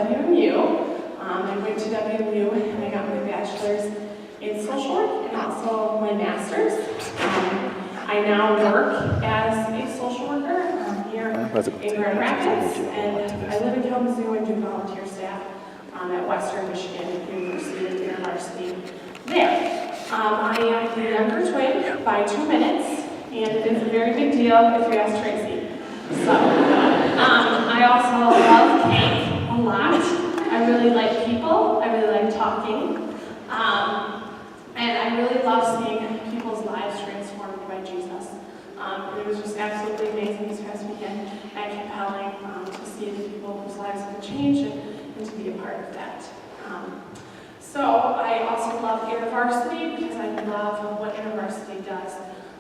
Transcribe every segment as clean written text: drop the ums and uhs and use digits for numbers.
WMU. I went to WMU and I got my bachelor's in social work and also my master's. I now work as a social worker here in Grand Rapids, and I live in Kalamazoo and do volunteer staff at Western Michigan University University there. I am the younger twin by 2 minutes, and it is a very big deal if you ask Tracy. So, I also love cake a lot. I really like people. I really like talking. And I really love seeing people's lives transformed by Jesus. It was just absolutely amazing this past weekend and compelling to see the people whose lives have changed and to be a part of that. So I also love InterVarsity because I love what InterVarsity does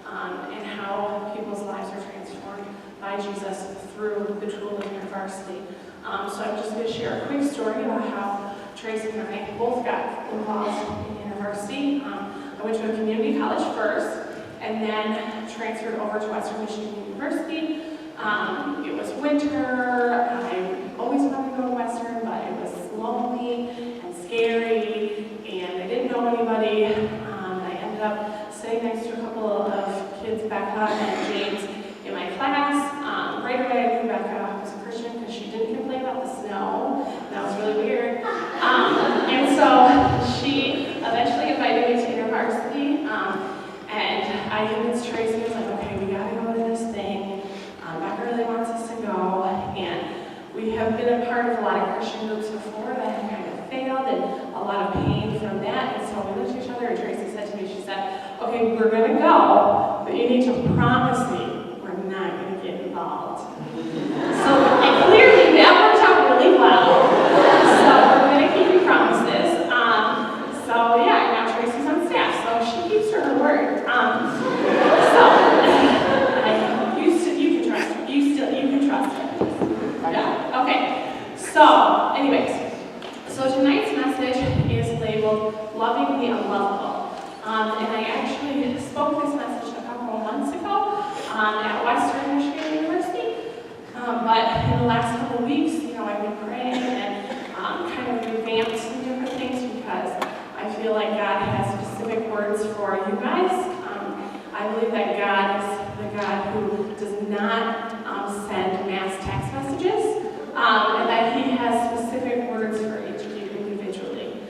and how people's lives are transformed by Jesus through the tool of InterVarsity. So I'm just going to share a quick story about how Tracy and I both got involved in InterVarsity. I went to a community college first and then transferred over to Western Michigan University. It was winter. I always wanted to go to Western, but it was lonely and scary, and I didn't know anybody. I ended up sitting next to a couple of kids, Becca and James, in my class. Right away I knew Becca was a Christian because she didn't complain about the snow. That was really weird. And so she eventually invited me to InterVarsity, and I convinced Tracy. I was like, okay, we gotta go to this thing. Becca really wants us to go, and we have been a part of a lot of Christian groups before that have kind of failed, and a lot of pain from that. And so we looked at each other, and Tracy said to me, she said, okay, we're gonna go, but you need to promise me we're not gonna get involved. So clearly that worked out really well. So we're gonna keep you promises. So yeah, now Tracy's on staff, so she keeps her word. You can trust her. You can trust her. Yeah. Okay. So, anyways, so tonight's message is labeled "Loving the Unlovable," and I actually spoke this message a couple of months ago at Western Michigan University. But in the last couple of weeks, I've been praying and kind of revamped some different things because I feel like God has specific words for you guys. I believe that God is the God who does not send mass text messages, and that He has specific words for each of you individually.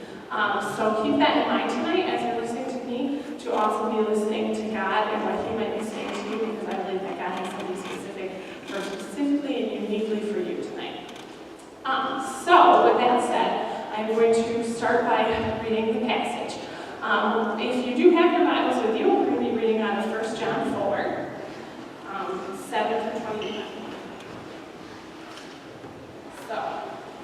So keep that in mind tonight as you're listening to me, to also be listening to God and what He might be saying to you, because I believe that God has something specific for specifically and uniquely for you tonight. So with that said, I'm going to start by reading the passage. If you do have your Bibles with you, we're going to be reading out of 1 John 4, 7 to 21.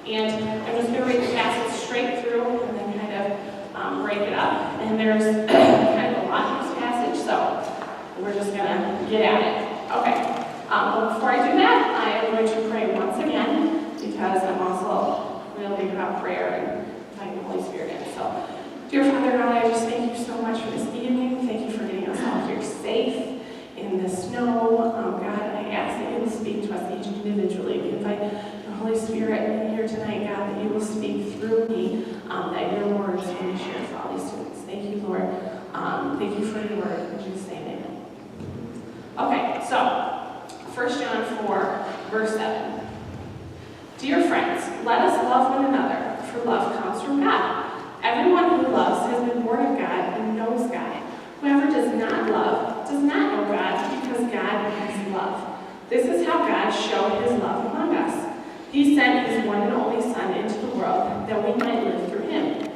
And I'm just going to read the passage straight through and then kind of break it up. And there's kind of a lot in this passage, so we're just going to get at it. Okay. But before I do that, I am going to pray once again because I'm also real big about prayer and inviting the Holy Spirit in. So, dear Father God, I just thank you so much for this evening. Thank you for getting us all here safe in the snow. God, I ask that you will speak to us each individually. We invite the Holy Spirit here tonight, God, that you will speak through me, that your words will be shared for all these students. Thank you, Lord. Thank you for your word. In Jesus' name, amen. Okay, so 1 John 4, verse 7. Dear friends, let us love one another, for love comes from God. Everyone who loves has been born of God and knows God. Whoever does not love does not know God, because God is love. This is how God showed his love among us. He sent his one and only Son into the world that we might live through him.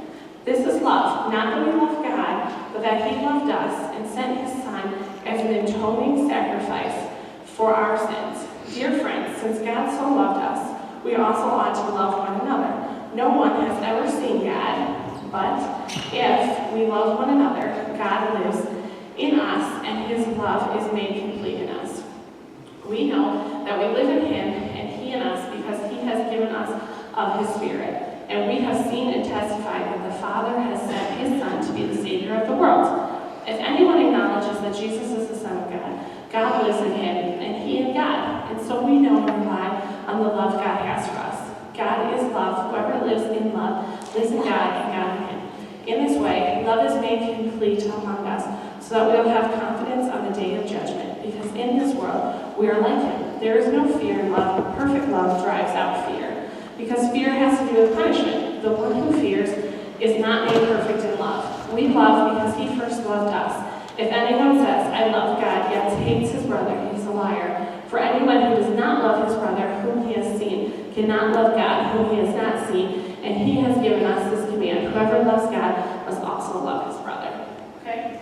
This is love, not that we love God, but that he loved us and sent his Son as an atoning sacrifice for our sins. Dear friends, since God so loved us, we also ought to love one another. No one has ever seen God, but if we love one another, God lives in us, and his love is made complete in us. We know that we live in him, and he in us, because he has given us of his Spirit. And we have seen and testified that the Father has sent his Son to be the Savior of the world. If anyone acknowledges that Jesus is the Son of God, God lives in him, and he in God. And so we know and rely on the love God has for us. God is love. Whoever lives in God and God in him. In this way, love is made complete among us, so that we will have confidence on the day of judgment, because in this world we are like him. There is no fear in love. Perfect love drives out fear, because fear has to do with punishment. The one who fears is not made perfect in love. We love because he first loved us. If anyone says, I love God, yet hates his brother, he's a liar. For anyone who does not love his brother, whom he has seen, cannot love God, whom he has not seen. And he has given us this command: whoever loves God must also love his brother. Okay?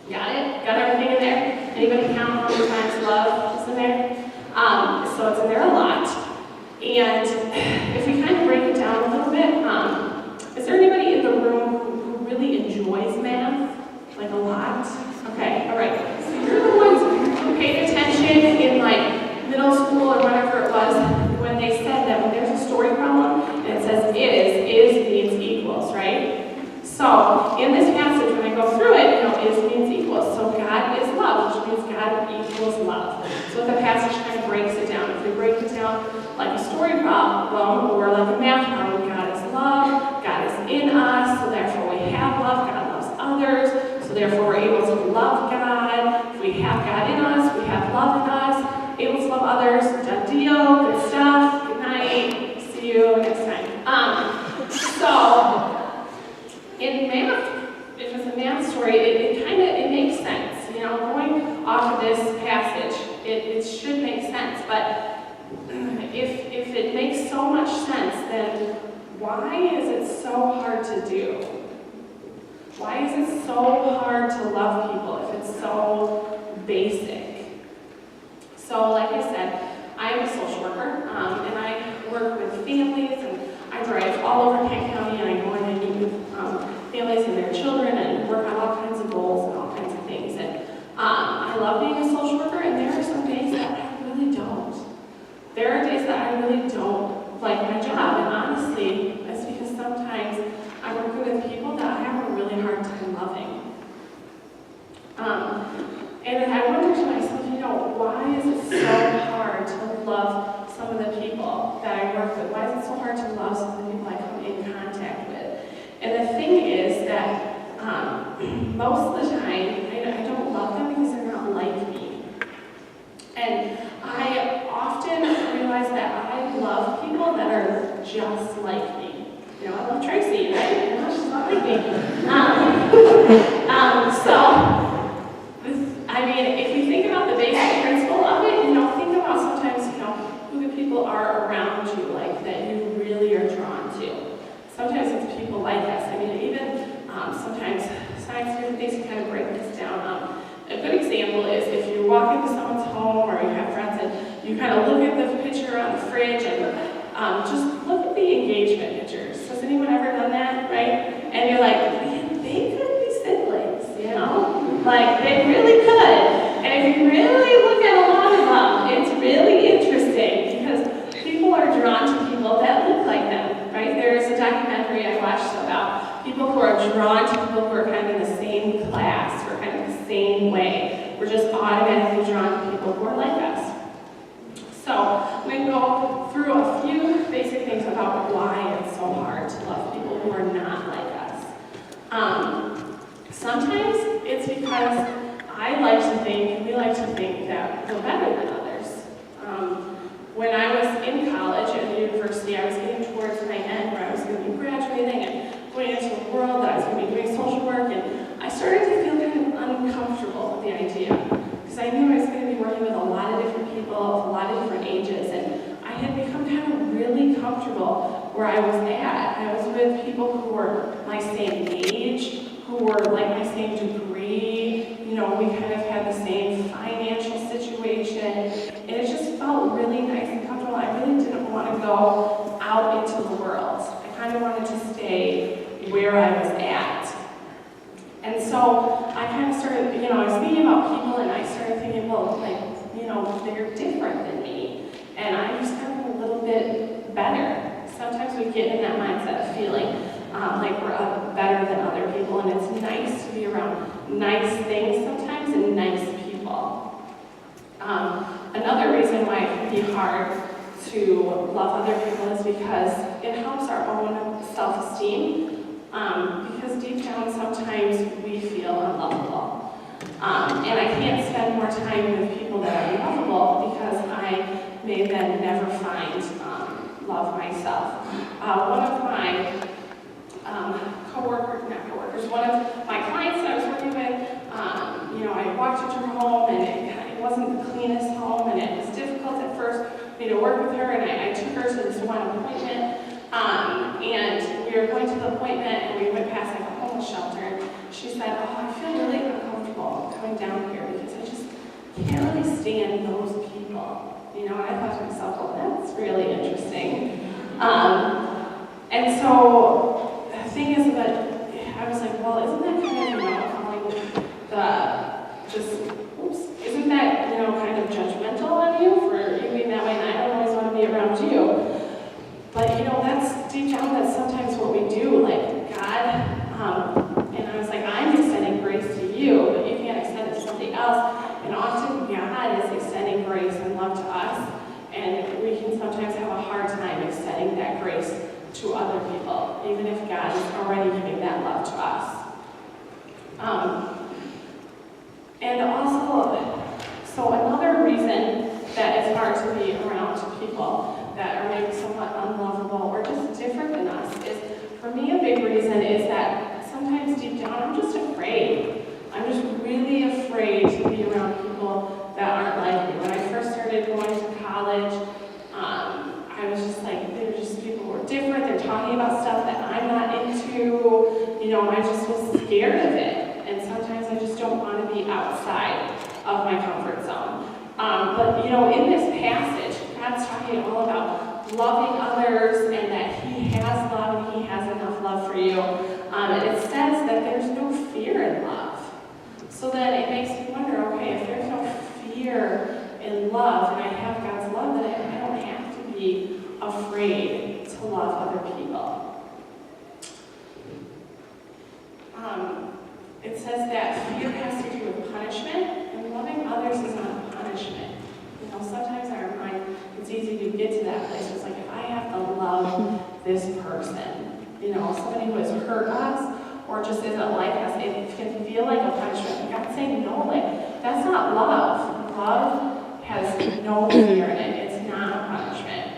Got it? Got everything in there? Anybody count how many times love is in there? So it's in there a lot. And if we kind of break it down a little bit, is there anybody in the room who really enjoys math? Like a lot? Okay, all right. So you're the ones who paid attention in like middle school or whatever it was when they said that when there's a story problem and it says is means equals, right? So in this passage, when I go through it, is means equals. So God is love, which means God equals love. So the passage kind of breaks it down. If we break it down like a story problem or like a math problem, God is love, God is in us, so therefore we have love, God loves others, so therefore we're able to love God. If we have God in us, we have love in us, able to love others. Done deal, good stuff, good night, see you next time. So in math, if it's a math story, it makes sense. Going off of this passage, it should make sense, but if it makes so much sense, then why is it so hard to do? Why is it so hard to love people if it's so basic? So like I said, I'm a social worker, and I work with families, and I drive all over Kent County, and I go in and meet with families and their children and work on all kinds of goals and all kinds of things. And I love being a social worker, and there are some days that I really don't. There are days that I really don't like my job, and honestly, it's because sometimes I'm working with people that I have a really hard time loving. And then I wonder to myself, why is it so hard to love some of the people that I work with? Why is it so hard to love some of the people I come in contact with? And the thing is that most of the time, I don't love them because they're not like me. And I often realize that I love people that are just like me. I love Tracy, right? She's not like me. If you think about the basic principle of it, think about sometimes, who the people are around you, like, that you really are drawn to. Sometimes it's people like us. Even sometimes science different things can kind of break this down. A good example is if you walk into someone's home or you have friends and you kind of look at the picture on the fridge and just look at the engagement pictures. Has anyone ever done that, right? And you're like, man, they could be siblings, Like, they really could. And if you really look at a lot of them, it's really interesting because people are drawn to people that look like them, right? There's a documentary I watched about people who are drawn to people who are kind of in the same class or kind of the same way. We're just automatically drawn to people who are like us. So we can go through a few basic things about why it's so hard to love people who are not like us. Sometimes it's because I like to think, and we like to think, that we're better than others. When I was in college at the university, I was getting towards my end where I was going to be graduating and going into a world that I was going to be doing social work, and I started to feel kind of uncomfortable with the idea. Because I knew I was going to be working with a lot of different people of a lot of different ages, and I had become kind of really comfortable where I was at. I was with people who were my same age, who were like my same degree. We kind of had the same financial situation, and it just felt really nice and comfortable. I really didn't want to go out into the world. I kind of wanted to stay where I was at. And so I kind of started, I was thinking about people, and I started thinking, well, they're different than me, and I'm just kind of a little bit better. Sometimes we get in that mindset of feeling like we're better than other people, and it's nice to be around nice things sometimes and nice people. Another reason why it can be hard to love other people is because it helps our own self-esteem. self-esteem, because deep down sometimes we feel unlovable. And I can't spend more time with people that are unlovable because I may then never find love myself. One of my one of my clients that I was working with, I walked into her home and it wasn't the cleanest home and it was difficult at first for me to work with her, and I took her to this one appointment, and we were going to the appointment and we went past like a homeless shelter, and she said, "Oh, I feel really uncomfortable coming down here because I just can't really stand those people." And I thought to myself, well, that's really interesting. And so the thing is that I was like, well, isn't that kind of, isn't that, kind of judgmental on you for you being that way, and I don't always want to be around you. But, that's deep down, that's sometimes what we do, like God, and I was like, I'm extending grace to you, but you can't extend it to somebody else. And often God is extending grace and love to us, and we can sometimes have a hard time extending that grace to other people, even if God is already giving that love to us. And also, so another reason that it's hard to be around people that are maybe somewhat unlovable or just different than us is, for me, a big reason is that sometimes deep down I'm just afraid. I'm just really afraid to be around people that aren't like me. When I first started going to college, I was just like, they were just people who were different. They're talking about stuff that I'm not into. I just was scared of it. And sometimes I just don't want to be outside of my comfort zone. But in this passage, God's talking all about loving others and that He has love and He has enough love for you. And it says that there's no fear in love. So then it makes me wonder, okay, if there's no fear in love and I have God's love, then I don't have to be afraid to love other people. It says that fear has to do with punishment, and loving others is not a punishment. Sometimes in our mind, it's easy to get to that place. It's like, if I have to love this person, somebody who has hurt us or just isn't like us, it can feel like a punishment. And God's saying, no, that's not love. Love has no fear in it. It's not a punishment.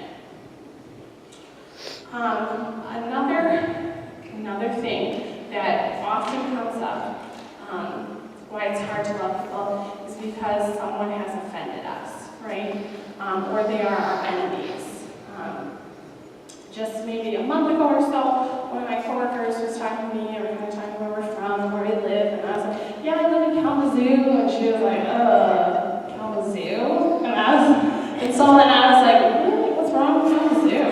Another thing that often comes up, why it's hard to love people, is because someone has offended us, right? Or they are our enemies. Just maybe a month ago or so, one of my coworkers was talking to me, and we were kind of talking where we're from, where we live, and I was like, yeah, I live in Kalamazoo, and she was like, Kalamazoo? And so then I was like, really, what's wrong with Kalamazoo?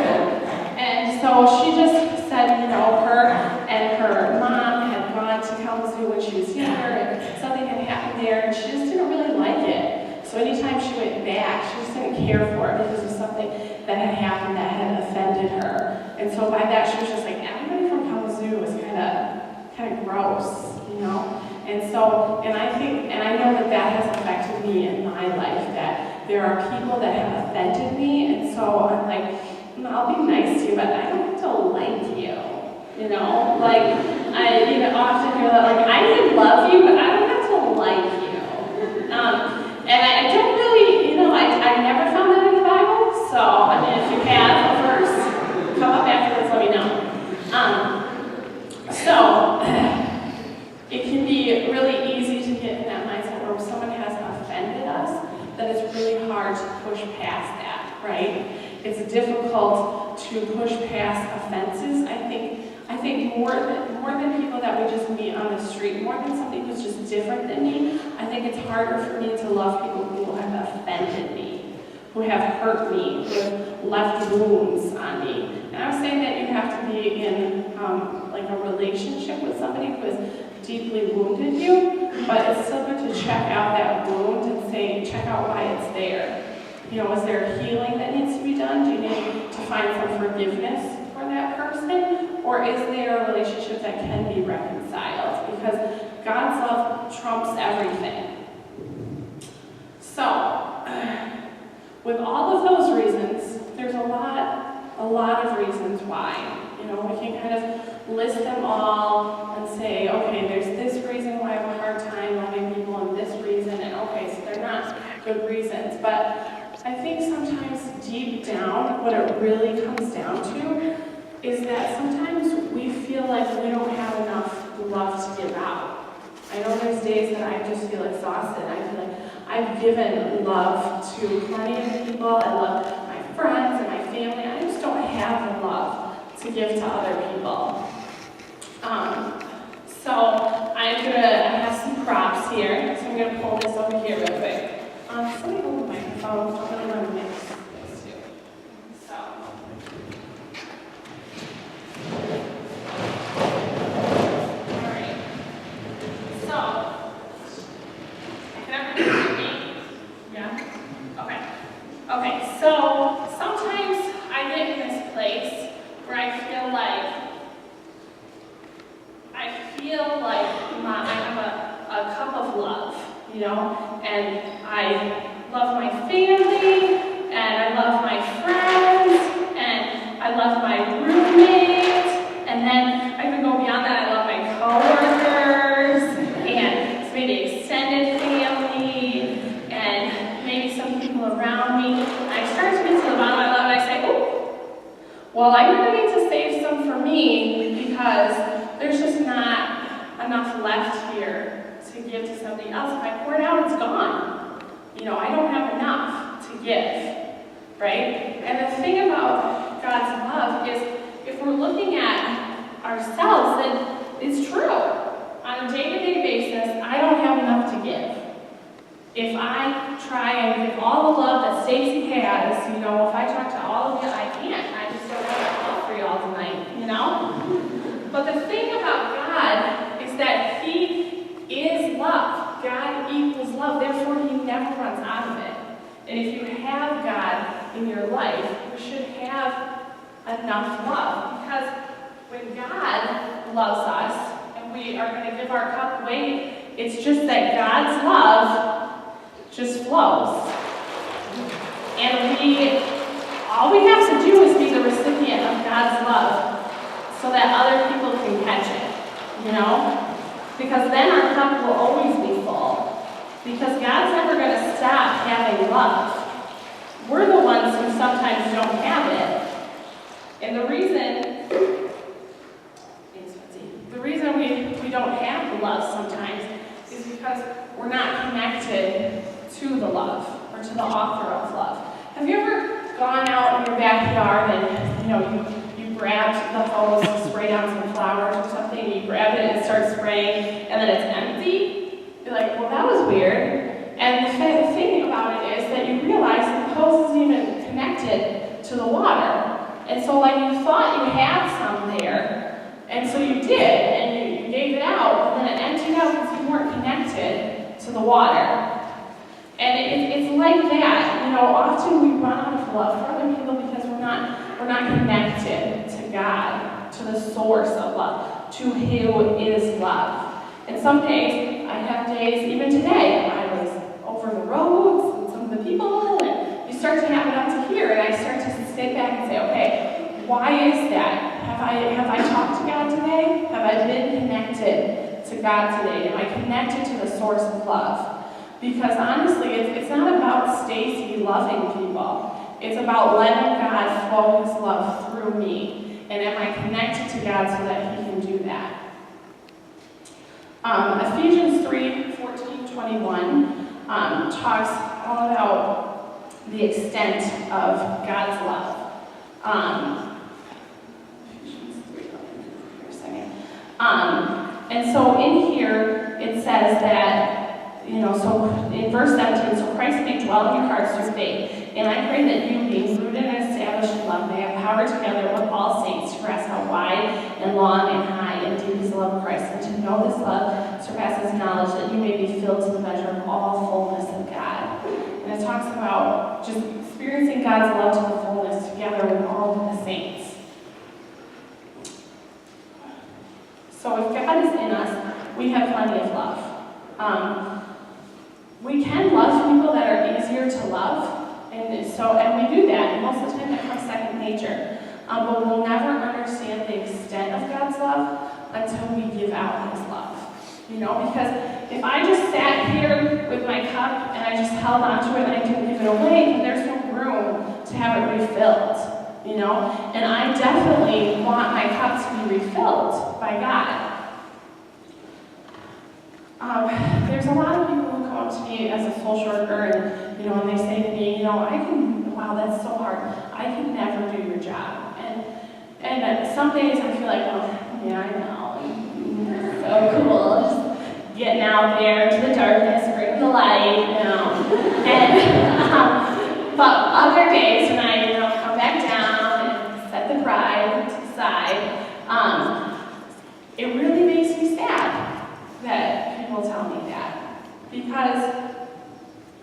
And so she just said, her and her mom had gone to Kalamazoo when she was younger, and something had happened there, and she just didn't really like it. So anytime she went back, she just didn't care for it because of something that had happened that had offended her. And so by that, she was just like, everybody from Kalamazoo is kind of gross, And I know that has affected me in my life, that there are people that have offended me, and so I'm like, I'll be nice to you, but I don't have to like you, I often hear that, I can love you, but I don't have to like you. And I don't really, I never found that in the Bible, so, if you have a verse, come up after this, let me know. So, it can be really easy to get in that mindset where someone has offended us, that it's really hard to push past that, right? It's difficult to push past offenses. I think more than people that we just meet on the street, more than somebody who's just different than me, I think it's harder for me to love people who have offended me, who have hurt me, who have left wounds on me. And I'm saying that you have to be in a relationship with somebody who has deeply wounded you, but it's still good to check out that wound and check out why it's there. Is there healing that needs to be done? Do you need to find some forgiveness for that person? Or is there a relationship that can be reconciled? Because God's love trumps everything. So, with all of those reasons, there's a lot of reasons why. We can kind of list them all and say, okay, there's this reason why I have a hard time loving people and this reason, and okay, so they're not good reasons. But I think sometimes deep down, what it really comes down to is that sometimes we feel like we don't have enough love to give out. I know there's days that I just feel exhausted. I feel like I've given love to plenty of people. I love my friends and my family. I just don't have the love to give to other people. So I have some props here. So I'm gonna pull this over here real quick. Somebody hold the microphone. I really want to mix this too. So. Alright. So, can everybody hear me? Yeah? Okay. Okay, so sometimes I get in this place where I feel like I have a cup of love, you know, and I love my family, and I love my friends, and I love my roommates, and then I can go beyond that. I love my coworkers, and maybe extended family, and maybe some people around me. And I start to get to the bottom of my love, and I say, oh, well, I'm going to need to save some for me because there's just not enough left here to give to somebody else. If I pour it out, it's gone. You know, I don't have enough to give, right? And the thing about God's love is if we're looking at ourselves, then it's true. On a day-to-day basis, I don't have enough to give. If I try and give all the love that Stacey has, you know, if I talk to all of you, I can't. I just don't have love for y'all tonight, you know? But the thing about God is that He is love. God equals love, therefore He never runs out of it. And if you have God in your life, you should have enough love. Because when God loves us, and we are going to give our cup away, it's just that God's love just flows. And all we have to do is be the recipient of God's love so that other people can catch it, you know? Because then our cup will always be full. Because God's never going to stop having love. We're the ones who sometimes don't have it. And the reason we don't have love sometimes is because we're not connected to the love or to the author of love. Have you ever gone out in your backyard and you grabbed the hose to spray down some flowers or something, and you grab it and it starts spraying, and then it's empty? You're like, well, that was weird. And the thing about it is that you realize that the hose isn't even connected to the water. And so you thought you had some there, and so you did, and you gave it out, and then it emptied out because you weren't connected to the water. And it's like that. Often we run out of love for other people because we're not connected to God, to the source of love, to who is love. And some days, I have days, even today, I was over the roads and some of the people, and you start to have it up to here, and I start to sit back and say, okay, why is that? Have I talked to God today? Have I been connected to God today? Am I connected to the source of love? Because honestly, it's not about Stacey loving people. It's about letting God flow His love through me. And am I connected to God so that He can do that? Ephesians 3:14-21 talks all about the extent of God's love. Ephesians 3, for a second. And so in here, it says that, so in verse 17, so Christ may dwell in your hearts through faith. And I pray that you, being rooted and established in love, may have power together with all saints to grasp how wide and long and high and deep is the love of Christ, and to know this love surpasses knowledge, that you may be filled to the measure of all fullness of God. And it talks about just experiencing God's love to the fullness together with all of the saints. So if God is in us, we have plenty of love. We can love people that are easier to love, and we do that, and most of the time that comes second nature. But we'll never understand the extent of God's God's love until we give out his love. Because if I just sat here with my cup and I just held onto it and I didn't give it away, then there's no room to have it refilled. And I definitely want my cup to be refilled by God. There's a lot of people who come up to me as a social worker and they say to me, wow, that's so hard. I can never do your job. And some days I feel like, oh, yeah, I know. So cool. Just getting out there to the darkness, bringing the light, but other days when I, come back down and set the pride to the side, it really makes me sad that people tell me that, because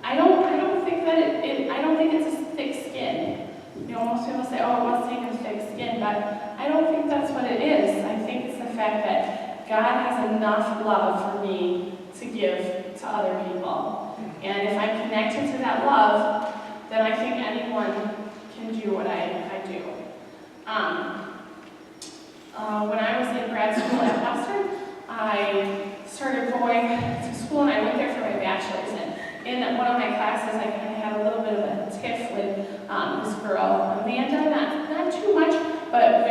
I don't think that I don't think it's a thick skin. Most people say, oh, it must take a thick skin, but I don't think that's what it is. I think it's the fact that God has enough love for me to give to other people. And if I'm connected to that love, then I think anyone can do what I do. When I was in grad school at Western, I started going to school and I went there for my bachelor's. And in one of my classes, I kind of had a little bit of a tiff with this girl, Amanda, not too much, but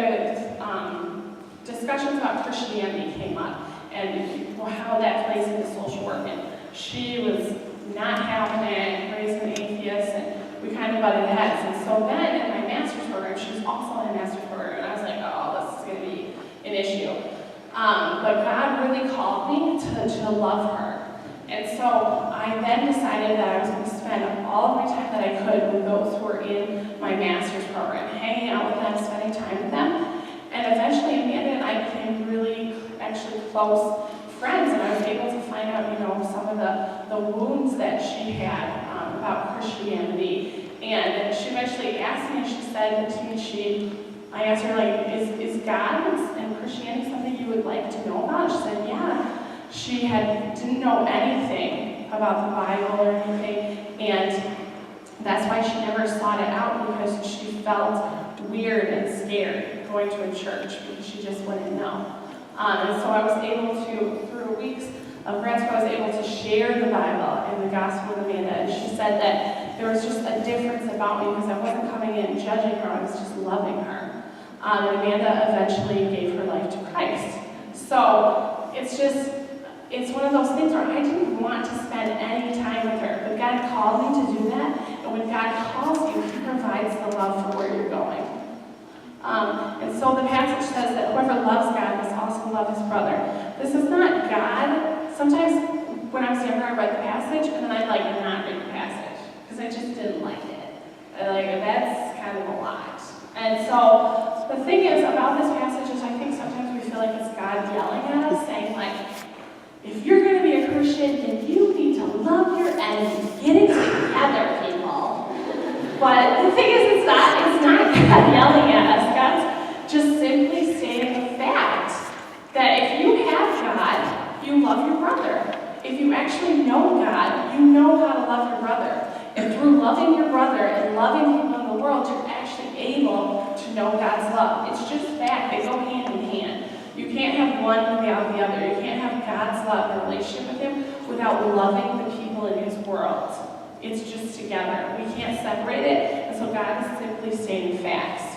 discussions about Christianity came up and how that plays into social work. And she was not having it, raised an atheist, and we kind of butted heads. And so then in my master's program, she was also in a master's program, and I was like, oh, this is going to be an issue. But God really called me to love her. And so I then decided that I was going to spend all of my time that I could with those who were in my master's program, hanging out with them, spending time with them. And eventually Amanda and I became really actually close friends, and I was able to find out, some of the wounds that she had about Christianity. And she eventually asked me, and she said to me, I asked her, is God and Christianity something you would like to know about? She said, yeah. She didn't know anything about the Bible or anything, and that's why she never sought it out, because she felt weird and scared going to a church, because she just wouldn't know. And so I was able to, through weeks of grad school, I was able to share the Bible and the gospel with Amanda, and she said that there was just a difference about me, because I wasn't coming in and judging her, I was just loving her. And Amanda eventually gave her life to Christ. So it's one of those things where I didn't want to spend any time with her, but God called me to do that, and when God calls you, he provides the love for where you're going. And so the passage says that whoever loves God must also love his brother. This is not God. Sometimes when I was younger, I read the passage, and then I'd not read the passage, because I just didn't like it. That's kind of a lot. And so the thing is about this passage is I think sometimes we feel like it's God yelling at us, saying if you're going to be a Christian, then you need to love your enemies. Get it together, people. But the thing is, it's not God yelling at us. God's just simply stating the fact that if you have God, you love your brother. If you actually know God, you know how to love your brother. And through loving your brother and loving people in the world, you're actually able to know God's love. It's just fact. They go hand in hand. You can't have one without the other. You can't have God's love and relationship with him without loving the people in his world. It's just together. We can't separate it, and so God is simply stating facts.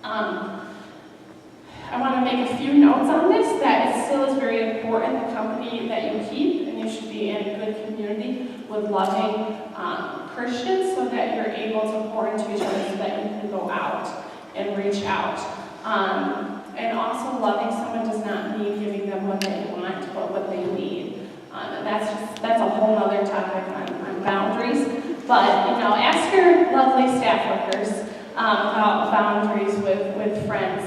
I want to make a few notes on this, that it still is very important, the company that you keep, and you should be in a good community with loving Christians, so that you're able to pour into each other, so that you can go out and reach out. And also, loving someone does not mean giving them what they want, but what they need. And that's a whole other topic on boundaries. But ask your lovely staff workers about boundaries with friends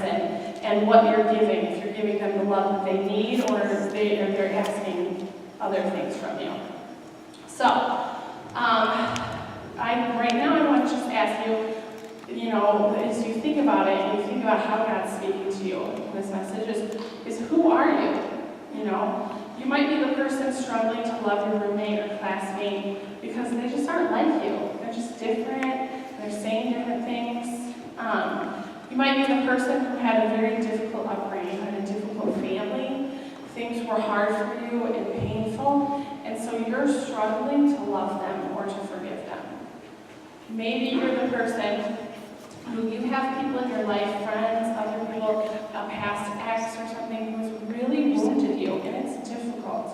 and what you're giving. If you're giving them the love that they need, or they're asking other things from you. So, right now I want to just ask you, as you think about it, and you think about how God's speaking to you in this message, is who are you? You might be the person struggling to love your roommate or classmate because they just aren't like you. They're just different, they're saying different things. You might be the person who had a very difficult upbringing things were hard for you and painful, and so you're struggling to love them or to forgive them. Maybe you're the person who you have people in your life, friends, other people, a past ex or something who's really wounded you, and it's difficult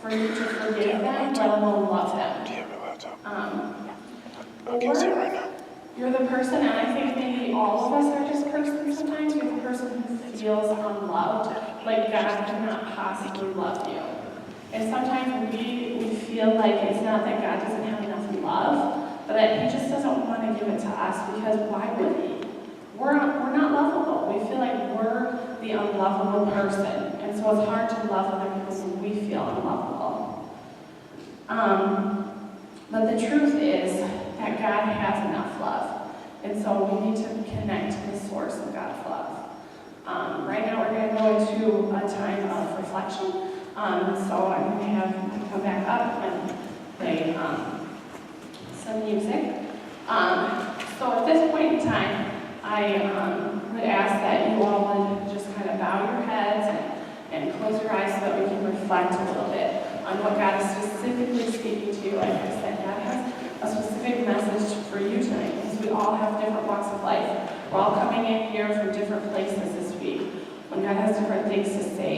for you to forgive them, let alone love them. Or you're the person, and I think maybe all of us are this person sometimes, you're the person who feels unloved, like God cannot possibly love you. And sometimes we feel like it's not that God doesn't have enough love, but that He just doesn't want to give it to us, because why would He? We're not lovable. We feel like we're the unlovable person, and so it's hard to love other people when we feel unlovable. But the truth is that God has enough love, and so we need to connect to the source of God's love. Right now we're going to go into a time of reflection, so I'm going to have you come back up and play some music. So at this point in time, I would ask that you all would just kind of bow your heads and close your eyes so that we can reflect a little bit on what God is specifically speaking to you. Like I said, God has a specific message for you tonight, because we all have different walks of life. We're all coming in here from different places this week, when God has different things to say.